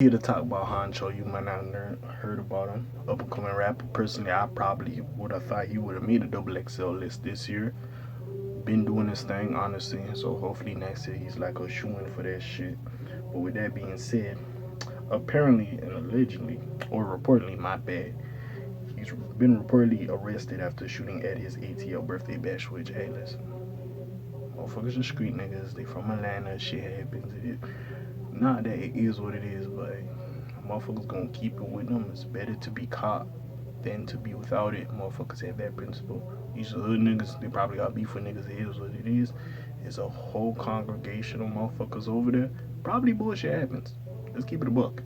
Here to talk about Hunxho. You might not have heard about him. Up and coming rapper. Personally, I probably would have thought he would have made a double XL list this year. Been doing his thing, honestly. So hopefully next year he's like a shoe in for that shit. But with that being said, apparently and allegedly, or reportedly, my bad, he's been reportedly arrested after shooting at his ATL birthday bash. Which, hey, listen, motherfuckers are street niggas. They from Atlanta. Shit happens. Not that it is what it is, but motherfuckers gonna keep it with them. It's better to be caught than to be without it. Motherfuckers have that principle. These are hood niggas. They probably got beef with niggas. It is what it is. It's a whole congregation of motherfuckers over there. Probably bullshit happens. Let's keep it a buck.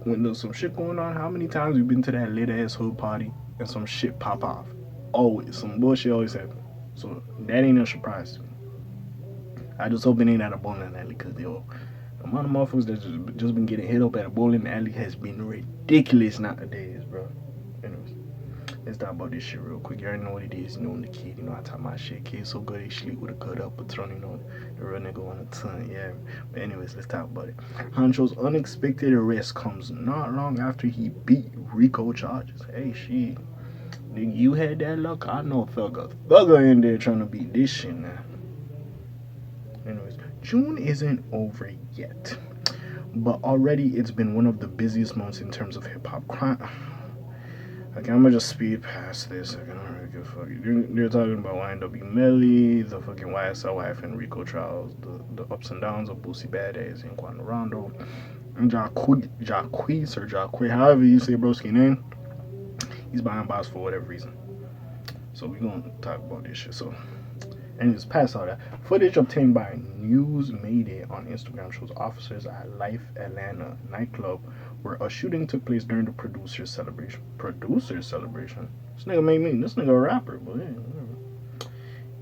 When there's some shit going on, how many times you been to that lit ass hood party and some shit pop off? Always. Some bullshit always happens. So that ain't a surprise to me. I just hope it ain't at a bowling alley because the amount of motherfuckers that just been getting hit up at a bowling alley has been ridiculous nowadays, bro. Anyways, let's talk about this shit real quick. You already know what it is. You know, I'm the kid. You know, I talk my shit. Kid so good, they sleep with a cut up Patron. You know, the real nigga on a ton. Yeah. But anyways, let's talk about it. Hunxho's unexpected arrest comes not long after he beat RICO charges. Hey, shit. Nigga, you had that luck? I know thugger in there trying to beat this shit now. Anyways, June isn't over yet, but already it's been one of the busiest months in terms of hip hop crime. Okay, I'm gonna just speed past this. I don't really give a fuck. They're talking about YNW Melly, the fucking YSL wife and RICO trials, the ups and downs of Boosie Badass and Quando Rondo, and Jacquees or Jacque, however you say broski name. He's behind bars for whatever reason. So we're gonna talk about this shit. So, and it's past all that. Footage obtained by News Mayday on Instagram shows officers at Life Atlanta nightclub where a shooting took place during the producer's celebration. Producer's celebration? This nigga made me. This nigga a rapper, but yeah, whatever.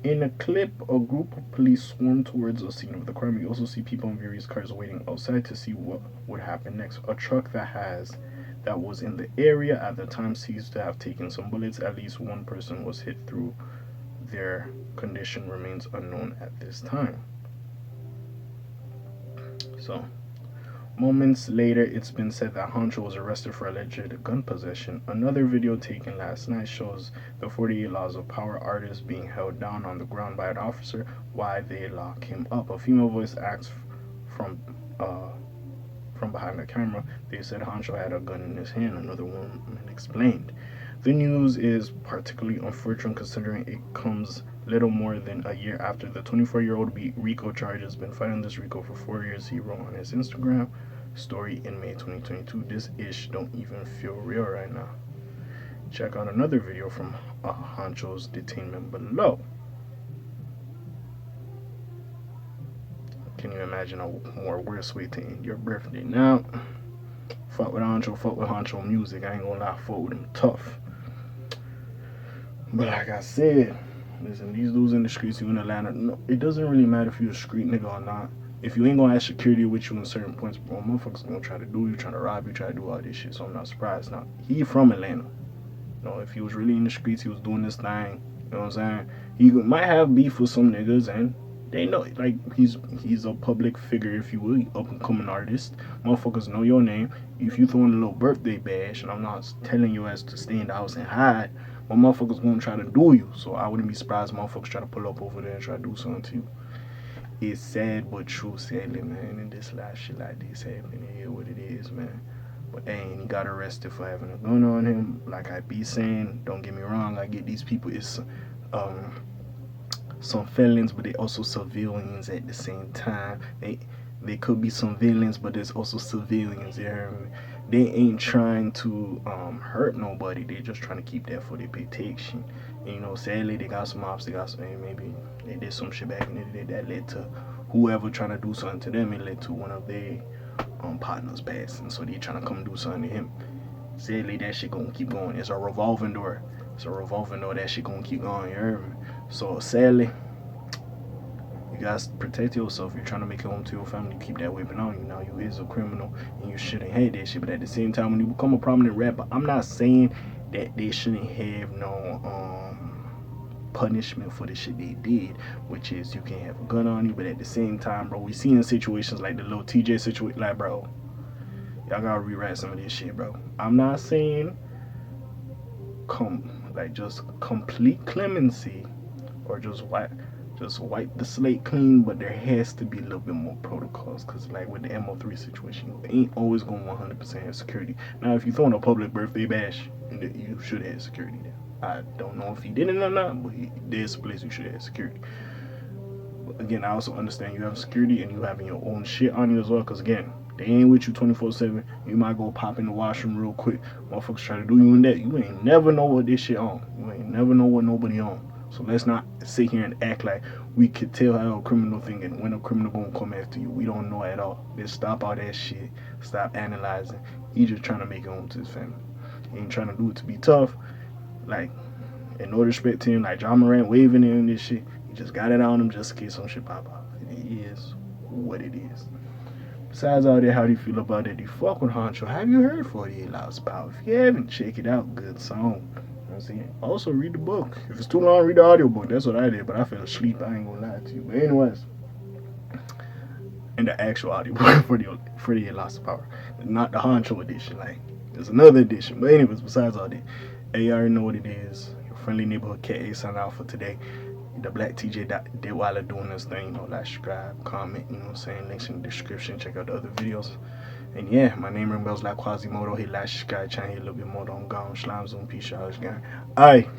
In a clip, a group of police swarmed towards the scene of the crime. You also see people in various cars waiting outside to see what would happen next. A truck that was in the area at the time seems to have taken some bullets. At least one person was hit through. Their condition remains unknown at this time. So, moments later, it's been said that Hunxho was arrested for alleged gun possession. Another video taken last night shows the 48 Laws of Power artist being held down on the ground by an officer while they lock him up. A female voice asks from behind the camera. They said Hunxho had a gun in his hand. Another woman explained. The news is particularly unfortunate considering it comes little more than a year after the 24-year-old beat RICO charges. Been fighting this RICO for 4 years, he wrote on his Instagram story in May 2022. This ish don't even feel real right now. Check out another video from Hunxho's detainment below. Can you imagine a more worse way to end your birthday? Now, fuck with Hunxho music. I ain't gonna lie, fuck with him tough. But like I said, listen, these dudes in the streets, you in Atlanta, no, it doesn't really matter if you're a street nigga or not. If you ain't gonna have security with you in certain points, bro, motherfuckers gonna try to do you, trying to rob you, try to do all this shit. So I'm not surprised. Now, he from Atlanta. You know, if he was really in the streets, he was doing this thing. You know what I'm saying? He might have beef with some niggas, and they know, like, he's a public figure, if you will, up and coming artist. Motherfuckers know your name. If you throwing a little birthday bash, and I'm not telling you as to stay in the house and hide, but motherfuckers gonna try to do you. So I wouldn't be surprised motherfuckers try to pull up over there and try to do something to you. It's sad but true, sadly, man. And this last shit like this happening here, what it is, man. But dang, he got arrested for having a gun on him. Like I be saying, don't get me wrong, I get these people, it's some felons, but they also civilians at the same time. They could be some villains, but there's also civilians. You hear me? They ain't trying to hurt nobody. They just trying to keep that for their protection. And, you know, sadly, they got some ops. They got some, maybe they did some shit back in the day that led to whoever trying to do something to them. It led to one of their partners passing. So they trying to come do something to him. Sadly, that shit gonna keep going. It's a revolving door. It's a revolving door. That shit gonna keep going. You hear me? So sadly, you guys protect yourself. You're trying to make it home to your family. You keep that weapon on you. Now you is a criminal and you shouldn't have that shit. But at the same time, when you become a prominent rapper, I'm not saying that they shouldn't have no punishment for the shit they did, which is you can't have a gun on you. But at the same time, bro, we seen situations like the little TJ situation, like, bro, Y'all gotta rewrite some of this shit, bro. I'm not saying just complete clemency or just wipe the slate clean, but there has to be a little bit more protocols. Cause like with the MO3 situation, you ain't always going 100% have security. Now, if you throwing a public birthday bash, you should have security there. I don't know if he did it or not, but there's a place you should have security. But again, I also understand you have security and you having your own shit on you as well. Cause again, they ain't with you 24/7. You might go pop in the washroom real quick. Motherfuckers try to do you in that. You ain't never know what this shit on. You ain't never know what nobody on. So let's not sit here and act like we could tell how a criminal thing and when a criminal gonna come after you. We don't know at all. Let's stop all that shit. Stop analyzing. He just trying to make it home to his family. He ain't trying to do it to be tough. Like, in no respect to him, like John Morant waving in this shit. He just got it on him just in case some shit pop off. It is what it is. Besides all that, how do you feel about it? Do you fuck with Hunxho? Have you heard 48 Laws of Power? If you haven't, check it out. Good song. You know what I'm saying? Also, read the book. If it's too long, read the audiobook. That's what I did, but I fell asleep. I ain't gonna lie to you. But anyways, in the actual audiobook for the 48 Laws of Power. Not the Hunxho edition. Like, there's another edition. But anyways, besides all that, hey, you already know what it is. Your friendly neighborhood K.A. sign out for today. The Black TJ did while doing this thing, you know, like, subscribe, comment, you know what I'm saying, links in the description, check out the other videos. And yeah, my name ring bells like Quasimodo. Hit like, subscribe, channel, hit a little bit more, don't go on, slime zoom, peace, y'all, gang. Alright.